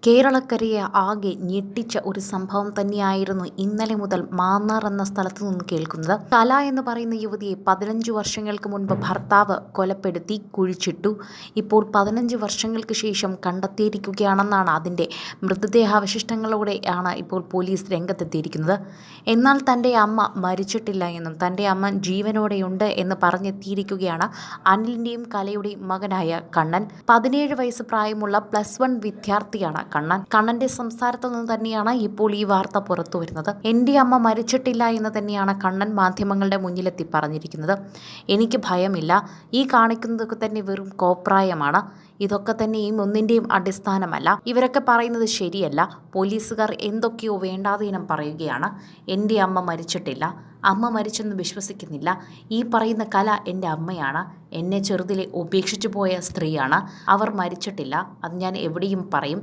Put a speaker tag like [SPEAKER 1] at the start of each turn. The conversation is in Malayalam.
[SPEAKER 1] കേരളക്കരയെ ആകെ ഞെട്ടിച്ച ഒരു സംഭവം തന്നെയായിരുന്നു ഇന്നലെ മുതൽ മാന്നാർ എന്ന സ്ഥലത്തു നിന്ന് കേൾക്കുന്നത്. കല എന്ന് പറയുന്ന യുവതിയെ 15 വർഷങ്ങൾക്ക് മുൻപ് ഭർത്താവ് കൊലപ്പെടുത്തി കുഴിച്ചിട്ടു. ഇപ്പോൾ 15 വർഷങ്ങൾക്ക് ശേഷം കണ്ടെത്തിയിരിക്കുകയാണെന്നാണ് അതിൻ്റെ മൃതദേഹാവശിഷ്ടങ്ങളോടെയാണ് ഇപ്പോൾ പോലീസ് രംഗത്തെത്തിയിരിക്കുന്നത്. എന്നാൽ തൻ്റെ അമ്മ മരിച്ചിട്ടില്ല എന്നും തൻ്റെ അമ്മ ജീവനോടെയുണ്ട് എന്ന് പറഞ്ഞെത്തിയിരിക്കുകയാണ് അനിലിൻ്റെയും കലയുടെയും മകനായ കണ്ണൻ. 17 വയസ്സ് പ്രായമുള്ള +1 വിദ്യാർത്ഥിയാണ് കണ്ണൻ്റെ സംസാരത്തിൽ നിന്ന് തന്നെയാണ് ഇപ്പോൾ ഈ വാർത്ത പുറത്തു വരുന്നത്. എൻ്റെ അമ്മ മരിച്ചിട്ടില്ല എന്ന് തന്നെയാണ് കണ്ണൻ മാധ്യമങ്ങളുടെ മുന്നിലെത്തി പറഞ്ഞിരിക്കുന്നത്. എനിക്ക് ഭയമില്ല, ഈ കാണിക്കുന്നതൊക്കെ തന്നെ വെറും കോപ്രായമാണ്, ഇതൊക്കെ തന്നെയും ഒന്നിൻ്റെയും അടിസ്ഥാനമല്ല, ഇവരൊക്കെ പറയുന്നത് ശരിയല്ല, പോലീസുകാർ എന്തൊക്കെയോ വേണ്ടാതീനം പറയുകയാണ്, എൻ്റെ അമ്മ മരിച്ചിട്ടില്ല, അമ്മ മരിച്ചെന്ന് വിശ്വസിക്കുന്നില്ല, ഈ പറയുന്ന കല എൻ്റെ അമ്മയാണ്, എന്നെ ചെറുതിലെ ഉപേക്ഷിച്ചു പോയ സ്ത്രീയാണ്, അവർ മരിച്ചിട്ടില്ല, അത് ഞാൻ എവിടെയും പറയും,